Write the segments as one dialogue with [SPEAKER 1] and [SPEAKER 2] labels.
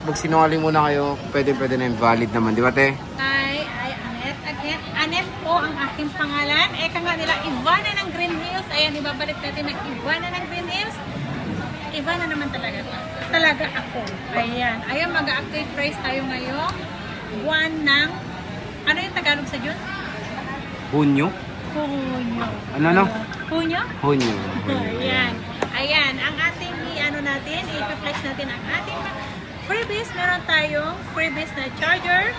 [SPEAKER 1] Pag sinungaling muna kayo, pwede na yung valid naman, di ba te?
[SPEAKER 2] Ay, Anet po ang aking pangalan. Eka nga nila, Ivana ng Green Hills. Ayan, ibabalik natin ng Ivana ng Green Hills. Ivana naman talaga to. Talaga ako. Ayan, mag-update price tayo ngayon. Buwan ng, ano yung Tagalog sa June?
[SPEAKER 1] Hunyo?
[SPEAKER 2] Hunyo.
[SPEAKER 1] Ano?
[SPEAKER 2] Hunyo?
[SPEAKER 1] Hunyo.
[SPEAKER 2] Ayan, ang ating natin, i-flex natin ang ating freebies. Meron tayong freebies na charger,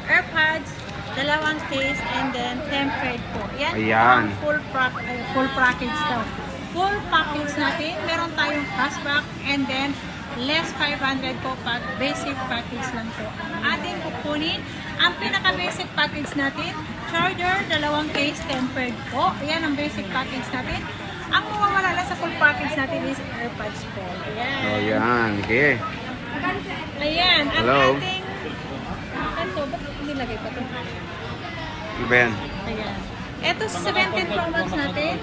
[SPEAKER 2] AirPods, dalawang case, and then tempered po. Yan. Full package daw. Full package natin. Meron tayong cashback and then less 500 po pag basic package lang po. Ating kukunin ang pinaka-basic package natin, charger, dalawang case, tempered po. Yan ang basic package natin. Ang mawawala lang sa full package natin is AirPods po. Ayan.
[SPEAKER 1] Oh, yan. Okay.
[SPEAKER 2] Ayan. Ang
[SPEAKER 1] Hello.
[SPEAKER 2] ating... Ito, ba't nilagay pa ito?
[SPEAKER 1] Iba yan.
[SPEAKER 2] Ayan. Ito sa 17 Pro Max natin.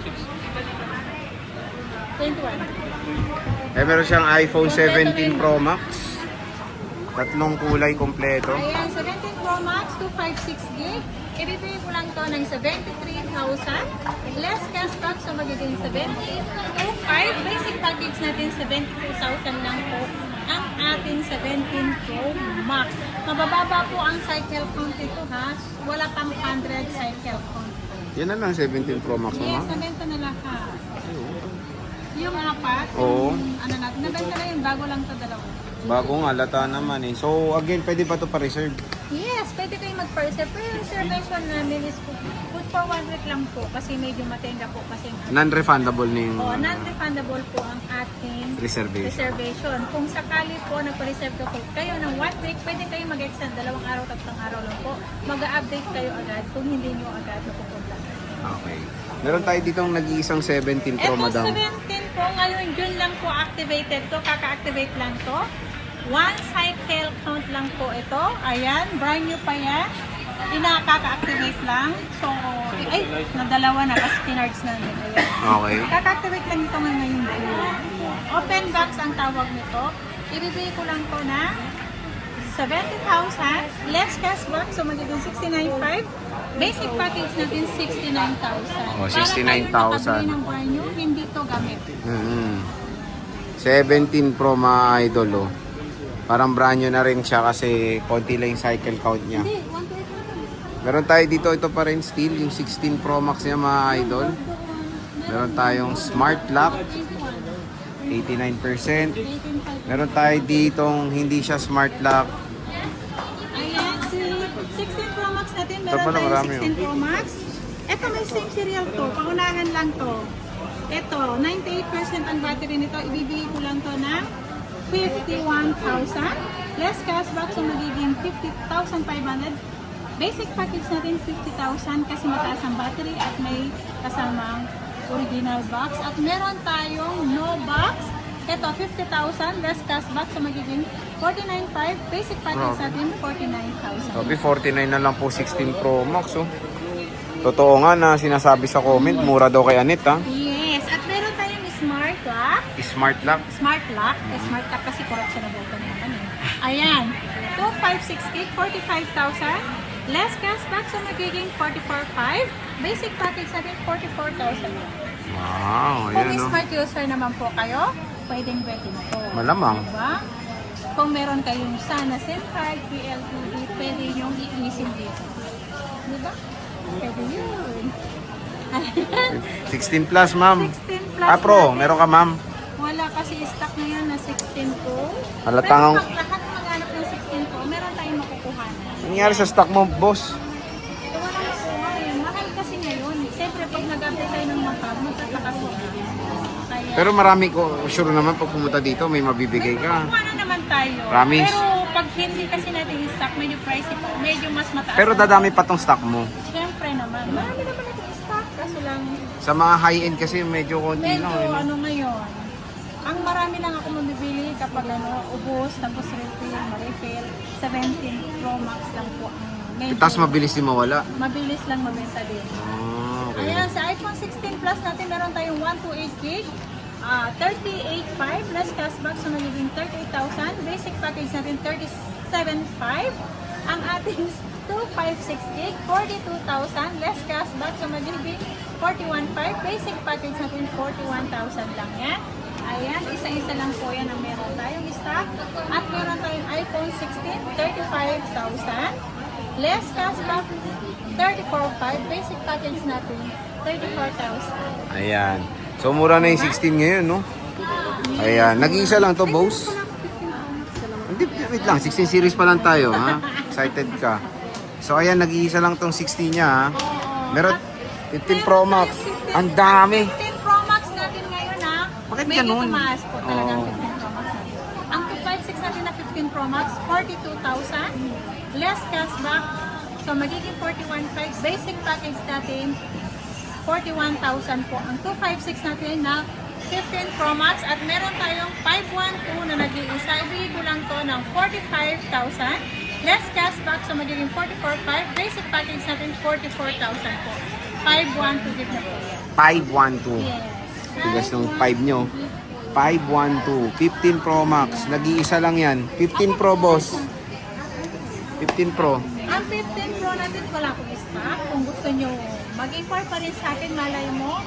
[SPEAKER 2] 21.
[SPEAKER 1] Meron siyang iPhone 17 Pro Max. Tatlong kulay kompleto.
[SPEAKER 2] Ayan, 17 Pro Max, 256 gig. Ibibigay ko lang to ng 73,000. Less cashback, so magiging 72,500. Basic package natin, 72,000 lang po ang ating 17 Pro Max. Mabababa po ang cycle count ito ha. Wala pang 100 cycle count.
[SPEAKER 1] Yan na lang 17 Pro Max mo,
[SPEAKER 2] Yes,
[SPEAKER 1] ma?
[SPEAKER 2] nabenta na lahat. Yung apat,
[SPEAKER 1] Oo.
[SPEAKER 2] nabenta na yun, bago lang to dalawa.
[SPEAKER 1] Bagong halata naman eh. So again, pwede ba ito pa-reserve?
[SPEAKER 2] Yes, pwede kayong mag-reserve. Pero yung reservation namin is good for 1 week lang po kasi medyo matenda po kasi
[SPEAKER 1] Non-refundable na yung
[SPEAKER 2] non-refundable po ang ating reservation. Kung sakali po nagpa-reserve po kayo ng 1 week, pwede kayong mag-extend 2 araw, 3 araw lang po. Mag-update kayo agad kung hindi nyo agad napupunta.
[SPEAKER 1] Okay. Meron tayo ditong nag-iisang 17 Pro,
[SPEAKER 2] Ito
[SPEAKER 1] madam.
[SPEAKER 2] 17 po, ngayon June lang po activated to, kaka-activate lang to. 1 cycle count lang po ito. Ayan, brand new pa yan. Kaka-activate lang. So, ay, nadalawa na kasi pinards na. Ayan.
[SPEAKER 1] Okay.
[SPEAKER 2] Kaka-activate lang ito ngayon June. Open box ang tawag nito. Ibibigay ko lang to na 70,000. Less cashback, so magiging 69,500. Basic package natin 69,000.
[SPEAKER 1] Oh, 69,000.
[SPEAKER 2] Para kayo nakabili ng brand new, hindi to gamit.
[SPEAKER 1] 17 Pro, mga idol, oh. Parang brand new na rin siya kasi konti lang yung cycle count niya.
[SPEAKER 2] Hindi, 128
[SPEAKER 1] Meron tayo dito, ito pa rin still, yung 16 Pro Max niya, mga idol. Meron tayong smart lock, 89%. Meron tayo ditong hindi siya smart lock.
[SPEAKER 2] Ayan, si 16 Pro Max natin,
[SPEAKER 1] Ito
[SPEAKER 2] meron
[SPEAKER 1] pala,
[SPEAKER 2] tayong
[SPEAKER 1] marami,
[SPEAKER 2] 16 Pro Max. Ito may same serial to, paunahan lang to. Ito, 98% ang battery nito, ibibigay ko lang to ng 51,000. Less cashback, so magiging 50,500. Basic package natin 50,000 kasi mataas ang battery at may kasamang original box. At meron tayong no box. Ito, 50,000. Less cashback, so magiging 49,500. Basic package natin 49,000.
[SPEAKER 1] Sabi, 49 na lang po 16 Pro Max, oh. Totoo nga na sinasabi sa comment, mura daw kay Anet, ha?
[SPEAKER 2] Yes, at meron tayong smart lock.
[SPEAKER 1] Smart lock.
[SPEAKER 2] Smart lock. Smart lock kasi correct siya na buto na yan. Ayan. 256 gig, 45,000. Less cashback, so magiging 44,500. Basic package natin 44,000.
[SPEAKER 1] Wow,
[SPEAKER 2] Kung
[SPEAKER 1] ayan, oh.
[SPEAKER 2] smart user naman po kayo, pwedeng pwede na po.
[SPEAKER 1] Malamang.
[SPEAKER 2] Diba? Kung meron kayong sana SIM card, PLTV, pwede yung i-eSIM dito. Diba? Pwede yun.
[SPEAKER 1] 16 plus, ma'am.
[SPEAKER 2] 16 plus
[SPEAKER 1] Pro,
[SPEAKER 2] natin.
[SPEAKER 1] meron ka, ma'am?
[SPEAKER 2] Wala kasi stock ngayon na 16 Pro.
[SPEAKER 1] Halatang-
[SPEAKER 2] Pero pag lahat maghanap ng 16 Pro, meron tayong makukuhanan.
[SPEAKER 1] Ano nangyari sa stock mo, boss?
[SPEAKER 2] Ito wala makuha eh. Mahal kasi ngayon. Siyempre, pag nag-update tayo ng mga magtatakas mo na. Kaya,
[SPEAKER 1] Pero marami ko, sure naman pag pumunta dito, may mabibigay ka.
[SPEAKER 2] kukuha na naman tayo.
[SPEAKER 1] Promise?
[SPEAKER 2] Pero pag hindi kasi natin yung stock, medyo pricey po. Medyo mas mataas.
[SPEAKER 1] Pero dadami pa tong stock mo.
[SPEAKER 2] Siyempre naman. Marami naman natin stock. Kaso lang,
[SPEAKER 1] Sa mga high-end kasi medyo konti
[SPEAKER 2] medyo
[SPEAKER 1] lang. Eh, no?
[SPEAKER 2] ano ngayon. Ang marami lang ako mabibili kapag ubos, tapos refill, ma-refill. 17 Pro Max lang po ang medyo.
[SPEAKER 1] Tapos mabilis din mawala.
[SPEAKER 2] Mabilis lang mabenta din.
[SPEAKER 1] Oh, okay.
[SPEAKER 2] Ayan, sa iPhone 16 Plus natin meron tayong 128 gig. 38,500 less cashback, so magiging 38,000. Basic package natin 37,500. Ang ating 256 gig 42,000 less cashback, so magiging 41,500. Basic package natin 41,000 lang yan. Ayan, isa-isa lang po yan ang meron tayong stock. At meron tayong iPhone 16 35,000 less cashback 34,500. Basic package natin 34,000.
[SPEAKER 1] Ayan. So, mura na yung 16 ngayon, no? Ayan. Nag-iisa lang to, boss. Hindi, wait lang. 16 series pa lang tayo, ha? Excited ka. So, ayan. Nag-iisa lang tong 16 niya, ha? Meron 15 Pro Max. Ang dami.
[SPEAKER 2] 15 Pro Max natin ngayon, ha?
[SPEAKER 1] Bakit
[SPEAKER 2] Medyo
[SPEAKER 1] ganun?
[SPEAKER 2] tumaas po talaga ang
[SPEAKER 1] Oo.
[SPEAKER 2] 15 Pro Max natin. Ang 256 natin na 15 Pro Max, 42,000. Less cashback. So, magiging 41,500. Basic package natin, 41,000 po. Ang 256 natin na 15 Pro Max at meron tayong 512 na nag-iisa. Ibigay ko lang to ng 45,000. Less cashback, so magiging 44,500. Basic package natin 44,000 po. 512 gig na po yan.
[SPEAKER 1] 512.
[SPEAKER 2] Yes.
[SPEAKER 1] Tigas ng 5 nyo. 512. 15 Pro Max. Nag-iisa lang yan. 15 Pro, boss. 15 Pro.
[SPEAKER 2] Ang 15 Pro natin wala akong stock. Kung gusto nyo mag-inquire pa rin sa akin, malay mo.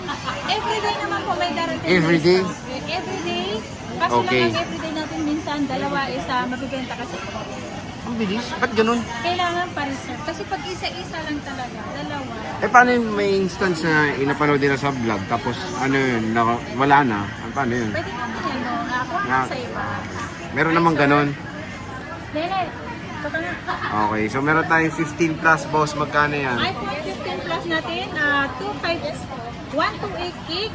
[SPEAKER 2] Everyday naman po may darating na
[SPEAKER 1] Everyday?
[SPEAKER 2] stock. Everyday. Kaso
[SPEAKER 1] Okay.
[SPEAKER 2] lang ang everyday natin minsan, dalawa, isa, mabibenta kasi po.
[SPEAKER 1] Ang bilis. Ba't ganun?
[SPEAKER 2] Kailangan pa rin sir. Kasi pag isa-isa lang talaga, dalawa.
[SPEAKER 1] Eh, paano yung may instance na inapanood nila sa vlog, tapos ano yun, wala na? Paano yun?
[SPEAKER 2] Pwede naman yan, no? Ako
[SPEAKER 1] Na-
[SPEAKER 2] sa iba.
[SPEAKER 1] Meron namang ganun.
[SPEAKER 2] Nene, baka na.
[SPEAKER 1] Okay, so meron tayong 15 plus, boss. Magkano yan?
[SPEAKER 2] iPhone 15 Plus natin, 128 gig,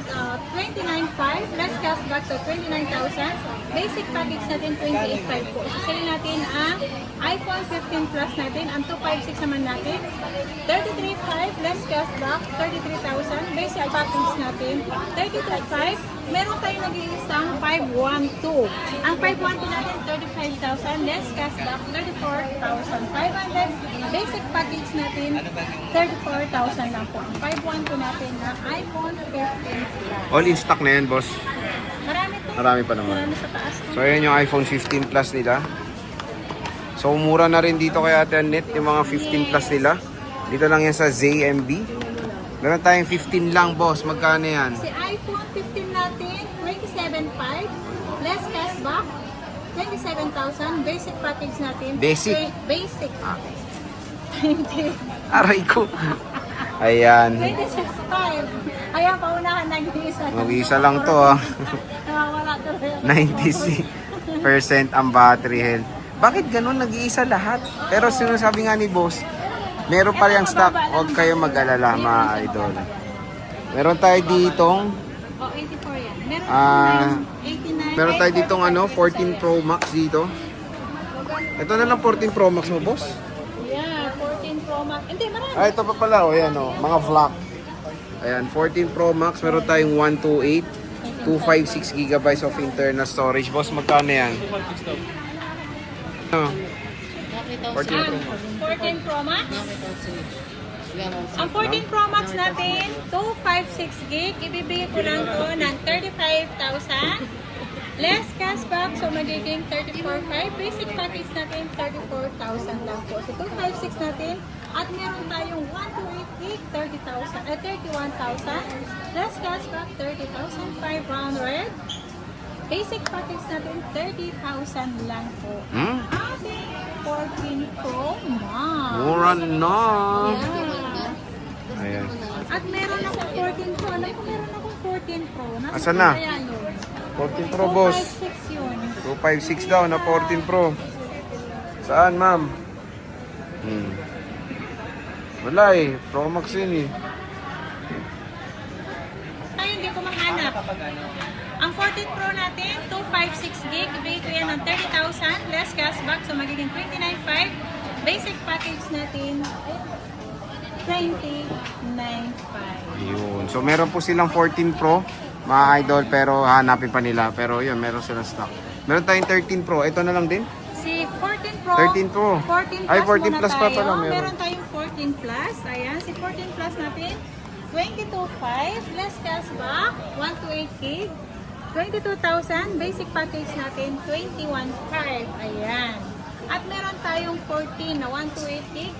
[SPEAKER 2] 29,500, less cashback, so 29,000. Basic package natin, 28,500 po. So, sale natin ang iPhone 15 Plus natin, ang 256 naman natin, 33,500, less cashback, 33,000. Basic package natin, 32,500. Meron tayong nag-iisang 512. Ang 512 natin, 35,000, less cashback, 34,500. Basic package natin, 34,000 lang po. Ang 512 natin na iPhone 15 Plus.
[SPEAKER 1] All in stock na yan, boss.
[SPEAKER 2] Marami to.
[SPEAKER 1] Marami pa naman.
[SPEAKER 2] Marami sa taas to.
[SPEAKER 1] So, ayan yung iPhone 15 Plus nila. So, mura na rin dito kay Ate Annette yung mga 15 Plus nila. Dito lang yan sa ZMB. Meron tayong 15 lang, boss. Magkano yan?
[SPEAKER 2] Si iPhone 15 natin, 27,500. Less cashback, 27,000. Basic package natin.
[SPEAKER 1] Basic?
[SPEAKER 2] Basic.
[SPEAKER 1] Ah.
[SPEAKER 2] 20.
[SPEAKER 1] Aray ko. Ayan.
[SPEAKER 2] 26,500. Ayan, paunahan nag-iisa.
[SPEAKER 1] Mag-iisa lang to, ah.
[SPEAKER 2] Nawawala tuloy.
[SPEAKER 1] 96% ang battery health. Bakit ganun? Nag-iisa lahat. Pero sinasabi nga ni boss, meron pa rin stock. Huwag kayo mag-alala, mga idol. Meron tayo ditong
[SPEAKER 2] Oh, 84 yan. Meron
[SPEAKER 1] Ah,
[SPEAKER 2] 89.
[SPEAKER 1] meron tayo ditong 14 Pro Max dito. Ito na lang 14 Pro Max mo, boss.
[SPEAKER 2] Yeah, 14 Pro Max. Hindi, marami.
[SPEAKER 1] Ah, ito pa pala. O, yan o. Mga vlog. Ayan, 14 Pro Max. Meron tayong 128. 256 gigabytes of internal storage. Boss, magkano yan? Ano? 14 Pro Max.
[SPEAKER 2] 14 Pro Max. Ang 14 Pro Max natin, 256 gig. Ibibigay ko lang to ng 35,000. Less cashback, so magiging 34,500. Basic package natin, 34,000 lang po. So 256 natin. At meron tayong 128 gig, 31,000. Less cashback, 30,500. Basic package natin, 30,000 lang po.
[SPEAKER 1] Hmm?
[SPEAKER 2] Ating 14 Pro Max.
[SPEAKER 1] Mura na.
[SPEAKER 2] Yeah.
[SPEAKER 1] Ayan.
[SPEAKER 2] At meron akong 14 Pro. Alam ko meron akong 14 Pro.
[SPEAKER 1] Asan na?
[SPEAKER 2] Kaya yun?
[SPEAKER 1] 14 Pro, boss.
[SPEAKER 2] 256 yun.
[SPEAKER 1] 256 daw na 14 Pro. Saan, ma'am? Wala eh. Pro Max yun eh.
[SPEAKER 2] Ay, hindi ko mahanap. Ang 14 Pro natin, 256 gig. Ibigay ko yan ng 30,000. Less cashback. So, magiging 29,500. Basic package natin, 29,500.
[SPEAKER 1] Yun. So, meron po silang 14 Pro, mga idol, pero hanapin pa nila. Pero yun, meron silang stock. Meron tayong 13 Pro. Ito na lang din.
[SPEAKER 2] Si 14 Pro.
[SPEAKER 1] 13 Pro.
[SPEAKER 2] 14 plus
[SPEAKER 1] Ay, 14
[SPEAKER 2] muna
[SPEAKER 1] plus pa
[SPEAKER 2] tayo.
[SPEAKER 1] pala, meron.
[SPEAKER 2] Meron tayong 14 plus. Ayan, si 14 plus natin, 22,500. Less cashback, 128 gig. 22,000. Basic package natin, 21,500. Ayan. At meron tayong 14 na 128 gig.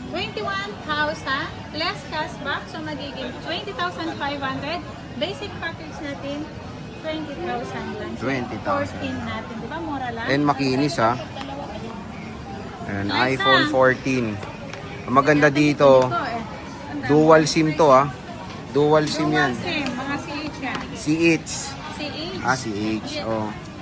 [SPEAKER 2] 21,000 less cashback. So, magiging 20,500. Basic package natin, 20,000 lang.
[SPEAKER 1] 20,000.
[SPEAKER 2] 14 natin. Di ba? Mura lang.
[SPEAKER 1] And makinis ha. And
[SPEAKER 2] Nice,
[SPEAKER 1] iPhone
[SPEAKER 2] ah.
[SPEAKER 1] 14. Ang maganda dito, dual SIM to ha. Dual SIM yan.
[SPEAKER 2] Dual SIM. Mga CH yan.
[SPEAKER 1] CH.
[SPEAKER 2] CH.
[SPEAKER 1] CH. Oh.